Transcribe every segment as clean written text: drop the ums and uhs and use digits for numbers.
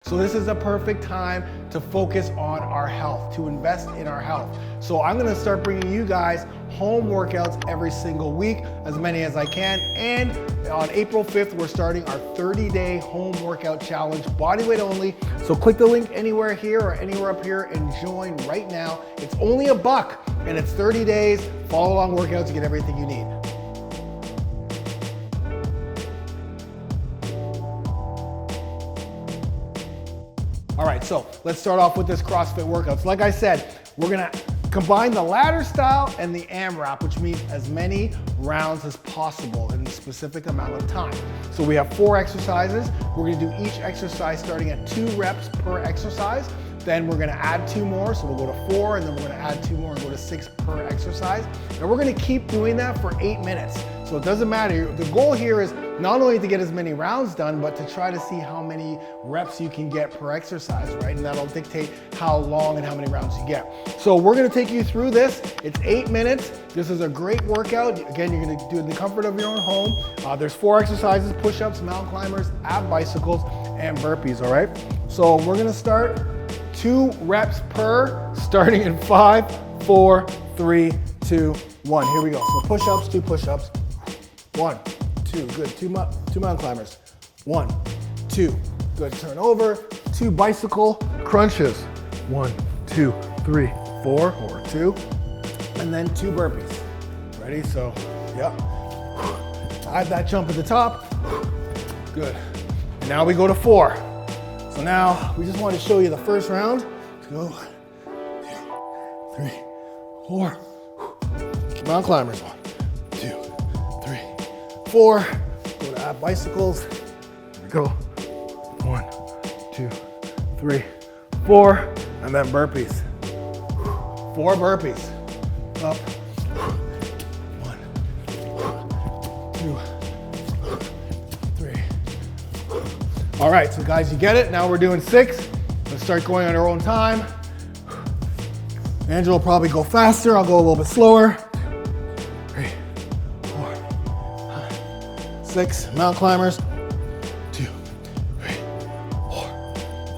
So this is a perfect time to focus on our health, to invest in our health. So I'm gonna start bringing you guys home workouts every single week, as many as I can. And on April 5th, we're starting our 30-day home workout challenge, bodyweight only. So click the link anywhere here or anywhere up here and join right now. It's only $1 and it's 30 days, follow along workouts to get everything you need. All right, so let's start off with this CrossFit workouts. Like I said, we're gonna combine the ladder style and the AMRAP, which means as many rounds as possible in a specific amount of time. So we have 4 exercises. We're gonna do each exercise starting at 2 reps per exercise. Then we're gonna add 2 more, so we'll go to 4, and then we're gonna add 2 more and go to 6 per exercise. And we're gonna keep doing that for 8 minutes. So it doesn't matter. The goal here is not only to get as many rounds done, but to try to see how many reps you can get per exercise, right? And that'll dictate how long and how many rounds you get. So we're gonna take you through this. It's 8 minutes. This is a great workout. Again, you're gonna do it in the comfort of your own home. There's 4 exercises: push-ups, mountain climbers, ab bicycles, and burpees, all right? So we're gonna start 2 reps per, starting in 5, 4, 3, 2, 1. Here we go. So push-ups, 2 push-ups. 1, 2, good. 2 mountain climbers. 1, 2, good. Turn over. 2 bicycle crunches. 1, 2, 3, 4, or 2. And then 2 burpees. Ready? So, yep. Add that jump at the top. Good. And now we go to 4. So now we just want to show you the first round. Let's go. 2, 3, 4. Mountain climbers. 1, 2, 3, 4. Go to ab bicycles. Here we go. 1, 2, 3, 4. And then burpees. 4 burpees. Up. 1, 2, 3. All right, so guys, you get it. Now we're doing 6. Let's start going on our own time. Angela will probably go faster. I'll go a little bit slower. 3, 4, 5, 6. Mountain climbers. 2, 3, 4,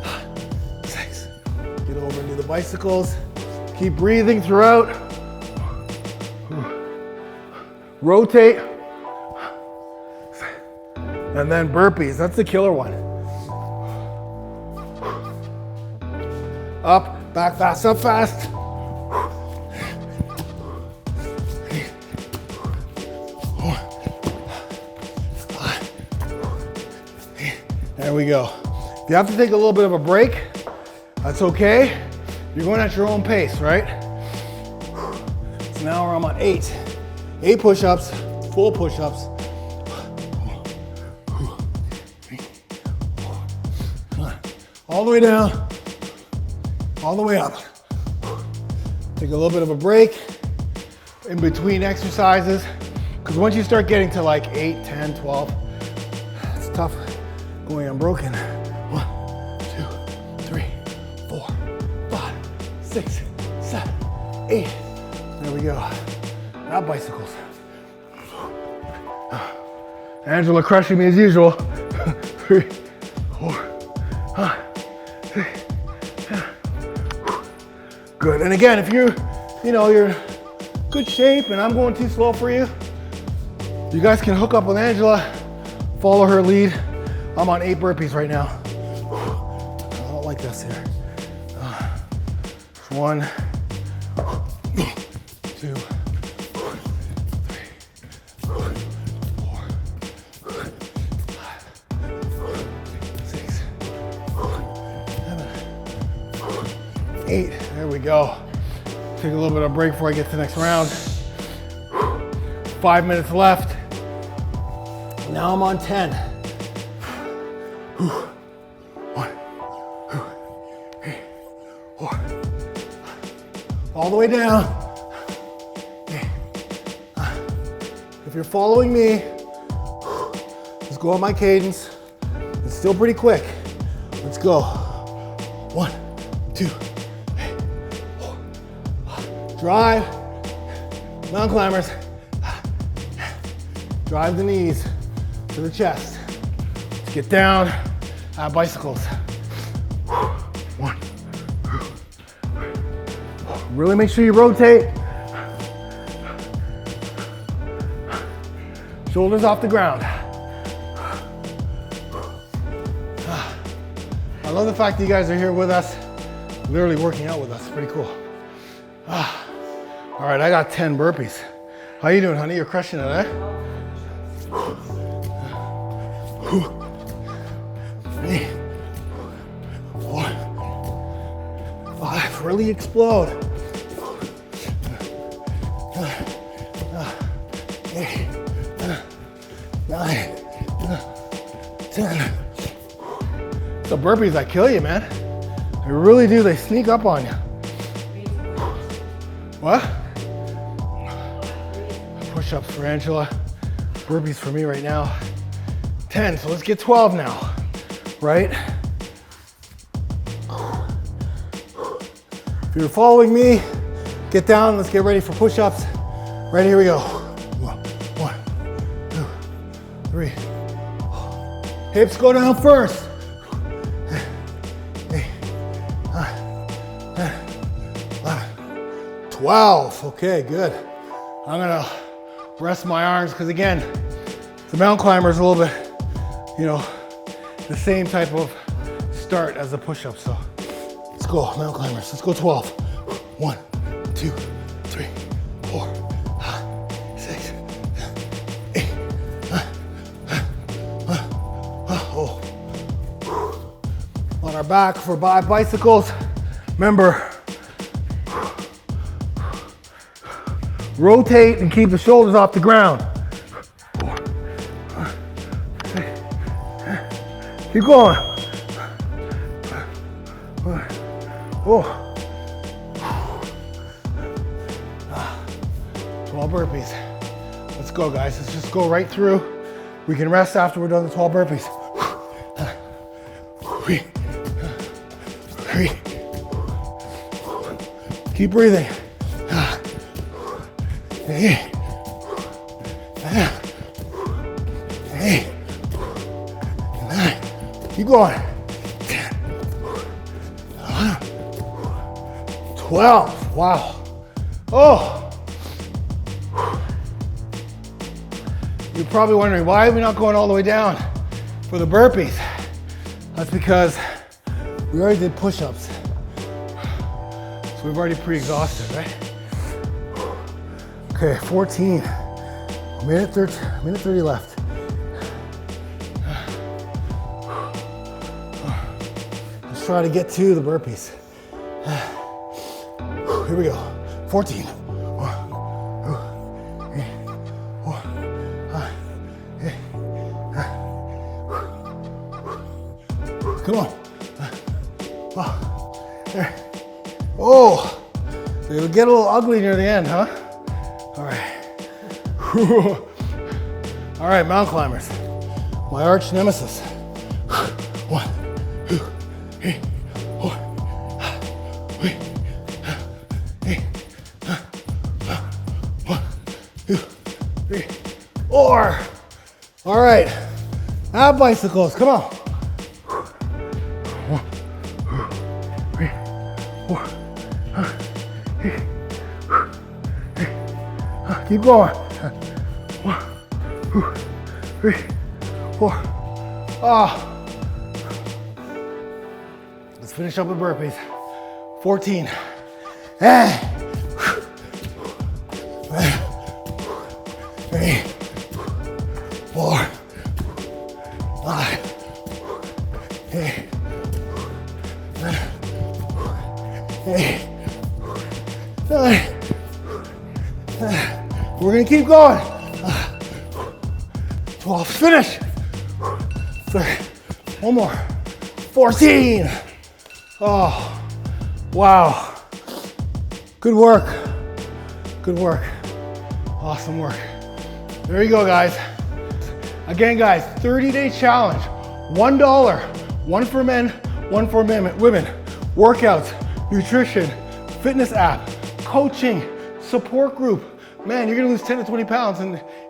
5, 6. Get over and do the bicycles. Keep breathing throughout. Rotate. And then burpees. That's the killer one. Up, back fast, up fast. There we go. If you have to take a little bit of a break, that's okay. You're going at your own pace, right? So now I'm on 8. 8 push-ups, full push-ups. All the way down, all the way up. Take a little bit of a break in between exercises, because once you start getting to like 8, 10, 12, it's tough going unbroken. 1, 2, 3, 4, 5, 6, 7, 8. There we go. Now bicycles. Angela crushing me as usual. 3, 4, 5, 6. Good. And again, if you're in good shape and I'm going too slow for you, you guys can hook up with Angela, follow her lead. I'm on 8 burpees right now. I don't like this here. 1, 2, 3, 4, 5, 6, 7, 8. There we go. Take a little bit of a break before I get to the next round. 5 minutes left. Now I'm on 10. 1, 2, 3, 4. All the way down. If you're following me, just go at my cadence. It's still pretty quick. Let's go. 1, 2, 3, 4. Drive. Mountain climbers. Drive the knees to the chest. Let's get down. Bicycles. 1. Really make sure you rotate. Shoulders off the ground. I love the fact that you guys are here with us, literally working out with us. Pretty cool. All right, I got 10 burpees. How you doing, honey? You're crushing it, eh? 3, 4, 5. Really explode. 8, 9, 10. The burpees that kill you, man. They really do. They sneak up on you. What? Push-ups for Angela. Burpees for me right now. 10, so let's get 12 now, right? If you're following me, get down. Let's get ready for push-ups. Right, here we go. 1, 2, 3. Hips go down first. 8, 9, 10, 11, 12. Okay, good. I'm gonna rest my arms because again, the mountain climber is a little bit, the same type of start as the push-up. So let's go, mountain climbers. Let's go 12. 1, 2, 3, 4, 5, 6, 7, 8, 9, 10. Oh. On our back for bicycles. Remember, rotate and keep the shoulders off the ground. 4, 5, 6. Keep going. Oh. 12 burpees. Let's go, guys. Let's just go right through. We can rest after we're done the 12 burpees. 3. Keep breathing. 8. 9. Keep going. 10. 12. Wow. Oh. You're probably wondering, why are we not going all the way down for the burpees? That's because we already did push-ups. So we've already pre-exhausted, right? Okay, 14. Minute 30 left. Let's try to get to the burpees. Here we go. 14. 1, 2, 3, 4, 5, 6, 7. Come on. There. Oh, it'll get a little ugly near the end, huh? All right. All right, mountain climbers. My arch nemesis. 1, 2, 3, 4, 5, 6, 8, 1, 2, 3, 4. All right, ab bicycles, come on. 1, 2, 3, 4, 5, 6, 8. Keep going. 1, 2, 3, 4. Let's finish up with burpees. 14. 3, 4, 5, 8, 9. We're gonna keep going. 12, finish. 3, one more. 14. Oh, wow. Good work. Good work. Awesome work. There you go, guys. Again, guys, 30-day challenge. $1. One for men, one for women. Workouts, nutrition, fitness app, coaching, support group. Man, you're gonna lose 10 to 20 pounds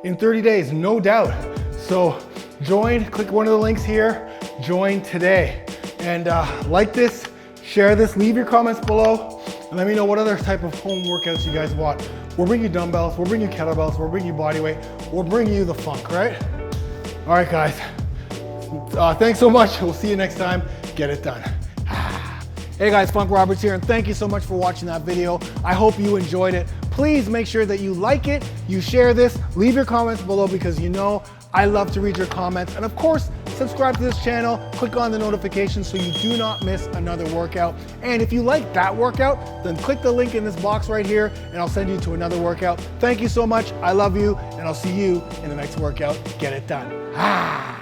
in 30 days, no doubt. So join, click one of the links here, join today. And like this, share this, leave your comments below, and let me know what other type of home workouts you guys want. We'll bring you dumbbells, we'll bring you kettlebells, we'll bring you bodyweight, we'll bring you the funk, right? All right, guys. Thanks so much. We'll see you next time. Get it done. Hey guys, Funk Roberts here, and thank you so much for watching that video. I hope you enjoyed it. Please make sure that you like it, you share this, leave your comments below because you know I love to read your comments. And of course, subscribe to this channel, click on the notifications so you do not miss another workout. And if you like that workout, then click the link in this box right here and I'll send you to another workout. Thank you so much. I love you, and I'll see you in the next workout. Get it done.